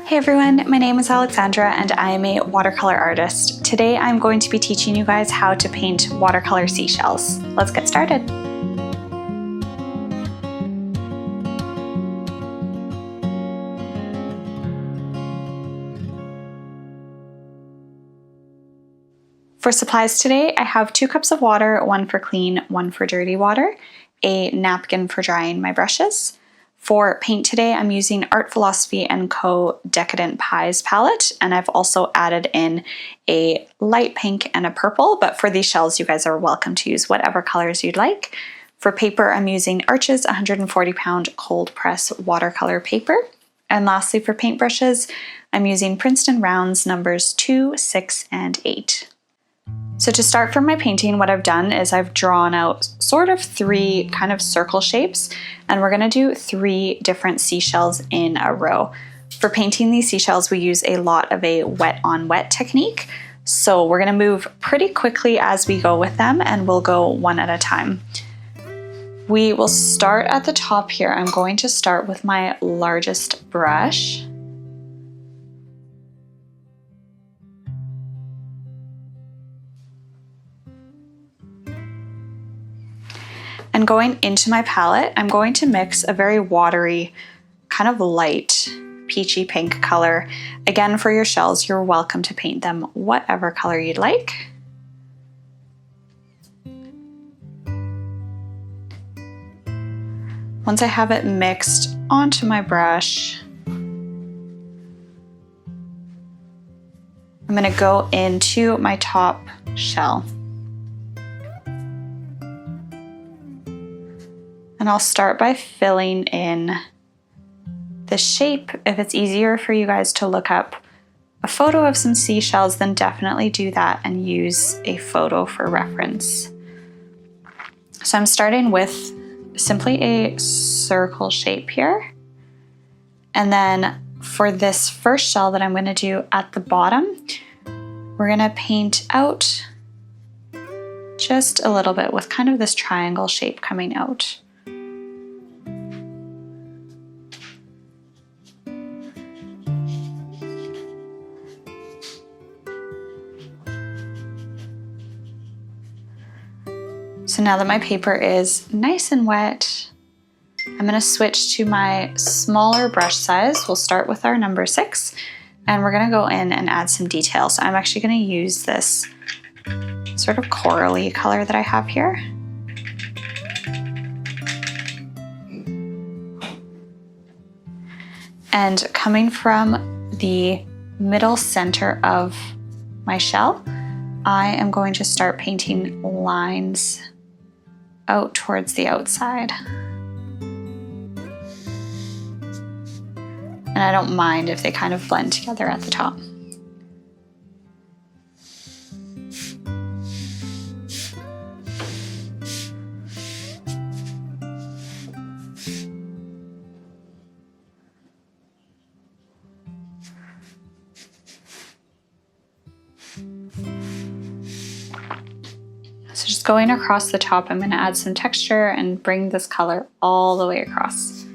Hey everyone, my name is Alexandra and I am a watercolor artist. Today I'm going to be teaching you guys how to paint watercolor seashells. Let's get started. For supplies today, I have 2 cups of water, one for clean, one for dirty water, a napkin for drying my brushes. For paint today, I'm using Art Philosophy & Co. Decadent Pies palette, and I've also added in a light pink and a purple, but for these shells, you guys are welcome to use whatever colors you'd like. For paper, I'm using Arches 140-pound cold press watercolor paper. And lastly, for paintbrushes, I'm using Princeton rounds numbers 2, 6, and 8. So to start for my painting, what I've done is I've drawn out sort of 3 kind of circle shapes, and we're gonna do 3 different seashells in a row. For painting these seashells, we use a lot of a wet on wet technique. So we're gonna move pretty quickly as we go with them, and we'll go one at a time. We will start at the top here. I'm going to start with my largest brush. And going into my palette, I'm going to mix a very watery, kind of light, peachy pink color. Again, for your shells, you're welcome to paint them whatever color you'd like. Once I have it mixed onto my brush, I'm gonna go into my top shell. And I'll start by filling in the shape. If it's easier for you guys to look up a photo of some seashells, then definitely do that and use a photo for reference. So I'm starting with simply a circle shape here. And then for this first shell that I'm going to do at the bottom, we're going to paint out just a little bit with kind of this triangle shape coming out. So now that my paper is nice and wet, I'm going to switch to my smaller brush size. We'll start with our number 6, and we're going to go in and add some detail. So I'm actually going to use this sort of corally color that I have here. And coming from the middle center of my shell, I am going to start painting lines out towards the outside. And I don't mind if they kind of blend together at the top. So just going across the top, I'm going to add some texture and bring this color all the way across.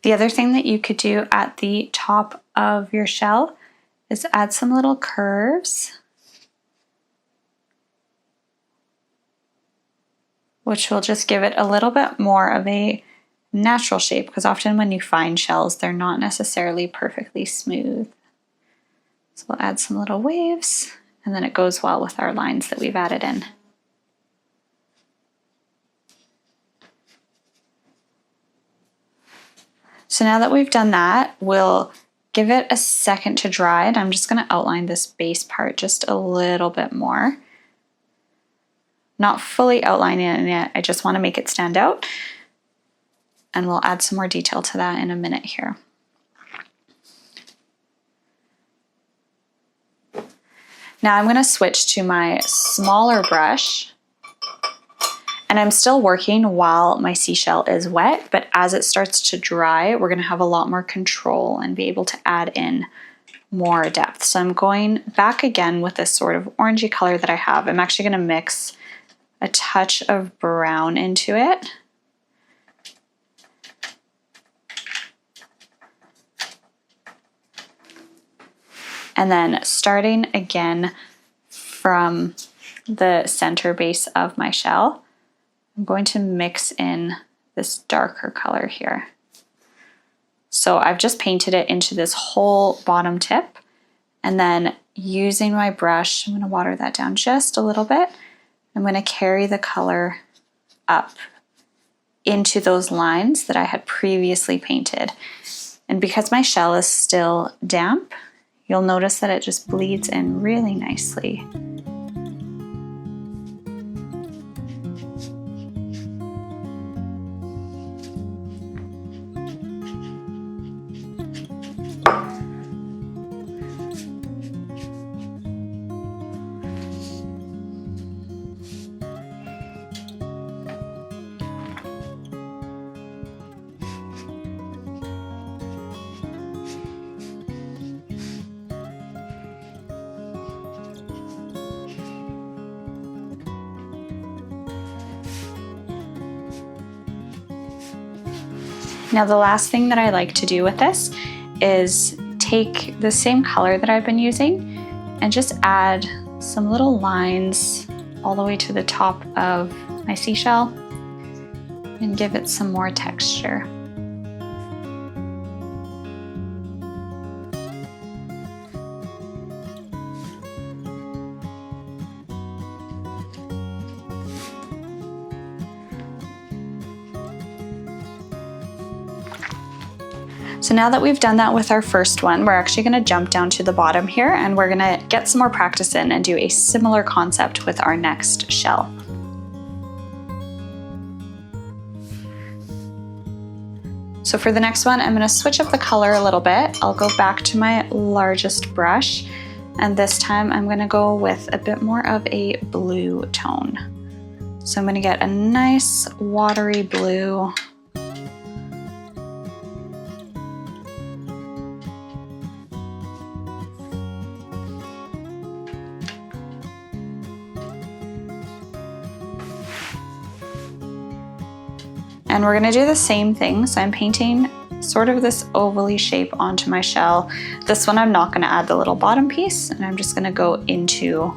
The other thing that you could do at the top of your shell is add some little curves, which will just give it a little bit more of a natural shape, because often when you find shells, they're not necessarily perfectly smooth. So we'll add some little waves, and then it goes well with our lines that we've added in. So now that we've done that, we'll give it a second to dry, and I'm just going to outline this base part just a little bit more. Not fully outlining it yet, I just want to make it stand out. And we'll add some more detail to that in a minute here. Now I'm going to switch to my smaller brush, And I'm still working while my seashell is wet, but as it starts to dry, we're gonna have a lot more control and be able to add in more depth. So I'm going back again with this sort of orangey color that I have. I'm actually gonna mix a touch of brown into it. And then starting again from the center base of my shell, I'm going to mix in this darker color here. So I've just painted it into this whole bottom tip, and then using my brush, I'm going to water that down just a little bit. I'm going to carry the color up into those lines that I had previously painted. And because my shell is still damp, you'll notice that it just bleeds in really nicely. Now the last thing that I like to do with this is take the same color that I've been using and just add some little lines all the way to the top of my seashell and give it some more texture. So now that we've done that with our first one, we're actually going to jump down to the bottom here and we're going to get some more practice in and do a similar concept with our next shell. So for the next one, I'm going to switch up the color a little bit. I'll go back to my largest brush, and this time I'm going to go with a bit more of a blue tone. So I'm going to get a nice watery blue. And we're gonna do the same thing. So I'm painting sort of this ovally shape onto my shell. This one I'm not gonna add the little bottom piece, and I'm just gonna go into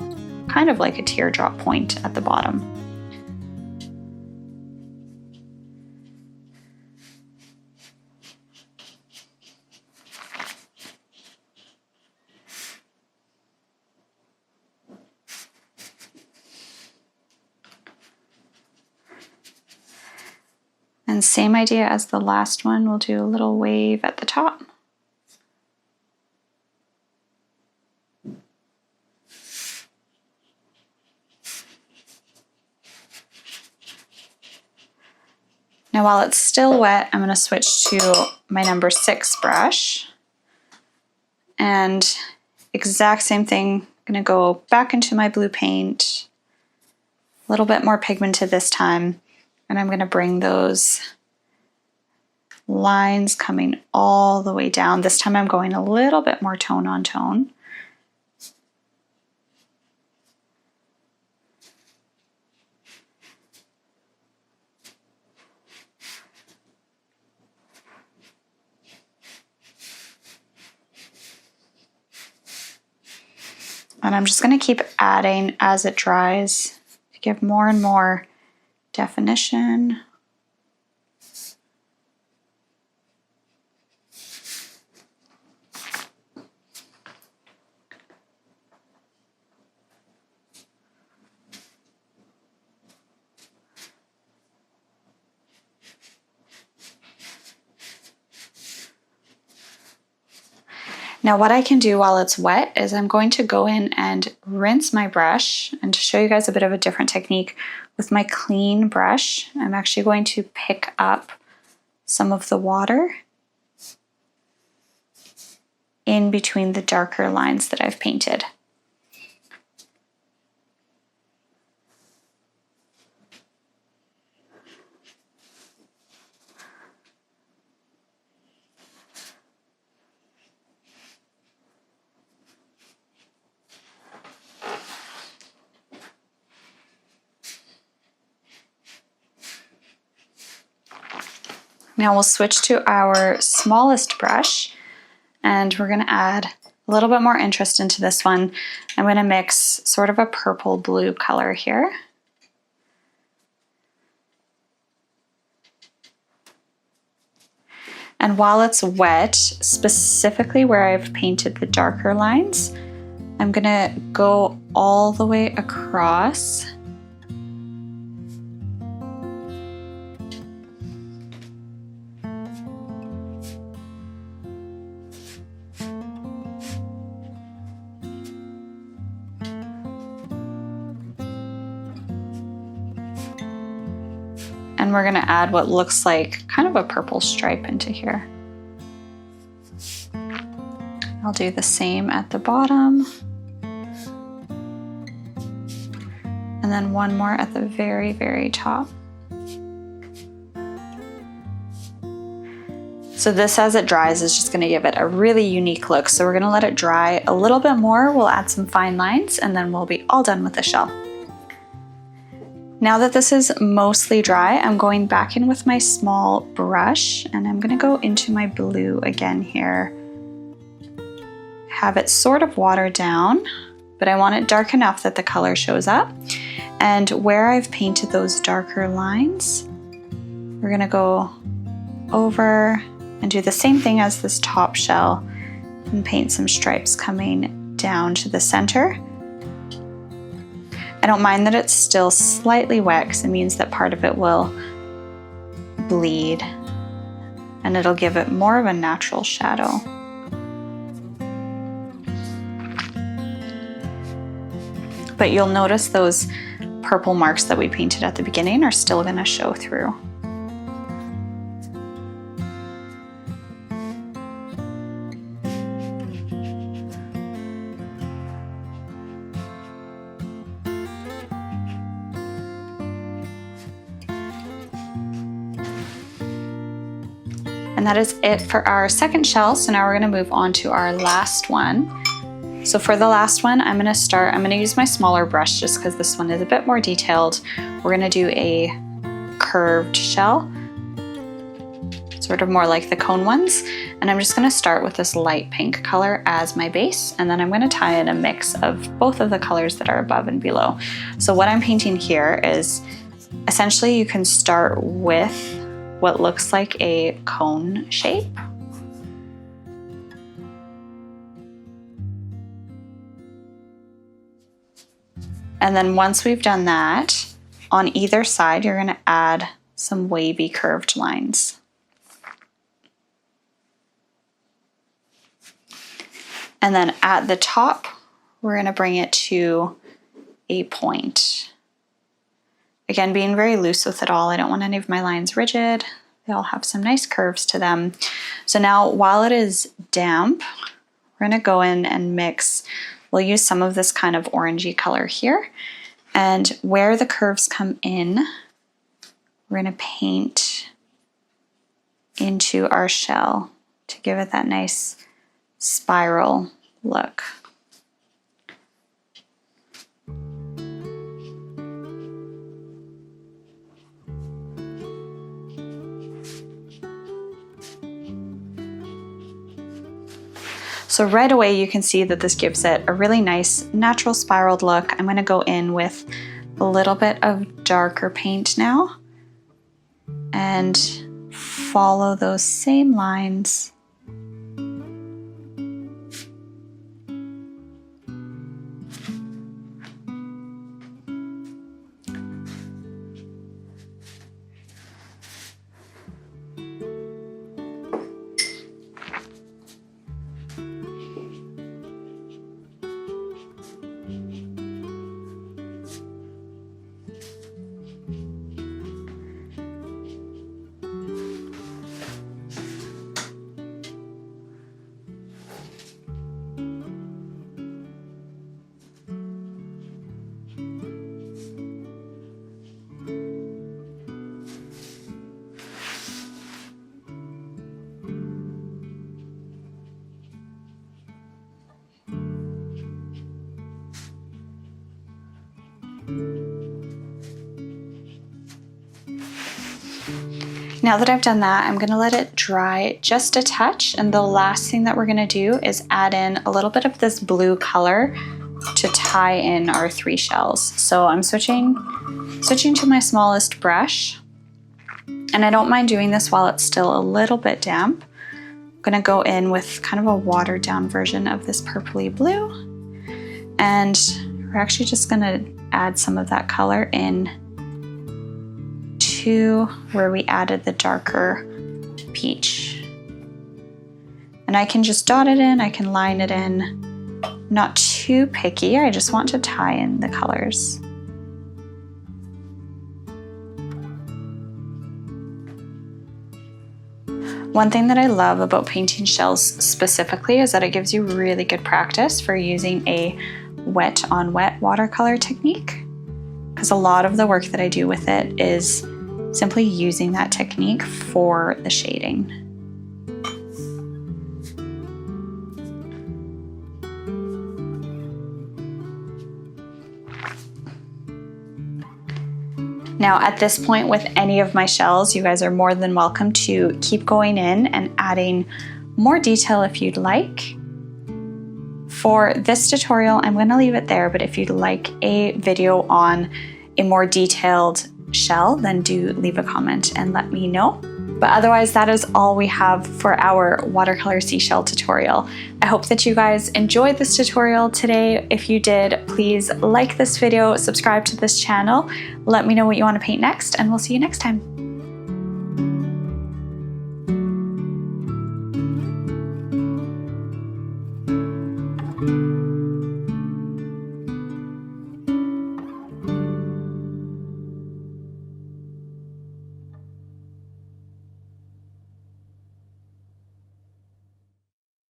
kind of like a teardrop point at the bottom. And same idea as the last one, we'll do a little wave at the top. Now while it's still wet, I'm going to switch to my number 6 brush. And exact same thing, I'm going to go back into my blue paint, a little bit more pigmented this time. And I'm going to bring those lines coming all the way down. This time I'm going a little bit more tone on tone. And I'm just going to keep adding as it dries to give more and more definition. Now what I can do while it's wet is I'm going to go in and rinse my brush, and to show you guys a bit of a different technique with my clean brush, I'm actually going to pick up some of the water in between the darker lines that I've painted. Now we'll switch to our smallest brush and we're gonna add a little bit more interest into this one. I'm gonna mix sort of a purple blue color here. And while it's wet, specifically where I've painted the darker lines, I'm gonna go all the way across. And we're gonna add what looks like kind of a purple stripe into here. I'll do the same at the bottom. And then one more at the very, very top. So this, as it dries, is just gonna give it a really unique look. So we're gonna let it dry a little bit more. We'll add some fine lines and then we'll be all done with the shell. Now that this is mostly dry, I'm going back in with my small brush and I'm gonna go into my blue again here. Have it sort of watered down, but I want it dark enough that the color shows up. And where I've painted those darker lines, we're gonna go over and do the same thing as this top shell and paint some stripes coming down to the center. I don't mind that it's still slightly wet because it means that part of it will bleed and it'll give it more of a natural shadow. But you'll notice those purple marks that we painted at the beginning are still going to show through. And that is it for our second shell. So now we're gonna move on to our last one. So for the last one, I'm gonna use my smaller brush just because this one is a bit more detailed. We're gonna do a curved shell, sort of more like the cone ones. And I'm just gonna start with this light pink color as my base. And then I'm gonna tie in a mix of both of the colors that are above and below. So what I'm painting here is, essentially you can start with what looks like a cone shape. And then once we've done that, on either side, you're gonna add some wavy curved lines. And then at the top, we're gonna bring it to a point. Again, being very loose with it all. I don't want any of my lines rigid. They all have some nice curves to them. So now while it is damp, we're gonna go in and mix. We'll use some of this kind of orangey color here. And where the curves come in, we're gonna paint into our shell to give it that nice spiral look. So right away you can see that this gives it a really nice natural spiraled look. I'm going to go in with a little bit of darker paint now and follow those same lines. Now that I've done that, I'm gonna let it dry just a touch, and the last thing that we're gonna do is add in a little bit of this blue color to tie in our 3 shells. So I'm switching to my smallest brush, and I don't mind doing this while it's still a little bit damp. I'm gonna go in with kind of a watered down version of this purpley blue, and we're actually just gonna add some of that color in to where we added the darker peach. And I can just dot it in, I can line it in. Not too picky, I just want to tie in the colors. One thing that I love about painting shells specifically is that it gives you really good practice for using a wet on wet watercolor technique, because a lot of the work that I do with it is simply using that technique for the shading. Now at this point with any of my shells, you guys are more than welcome to keep going in and adding more detail if you'd like. For this tutorial, I'm going to leave it there, but if you'd like a video on a more detailed shell, then do leave a comment and let me know. But otherwise, that is all we have for our watercolor seashell tutorial. I hope that you guys enjoyed this tutorial today. If you did, please like this video, subscribe to this channel, let me know what you want to paint next, and we'll see you next time.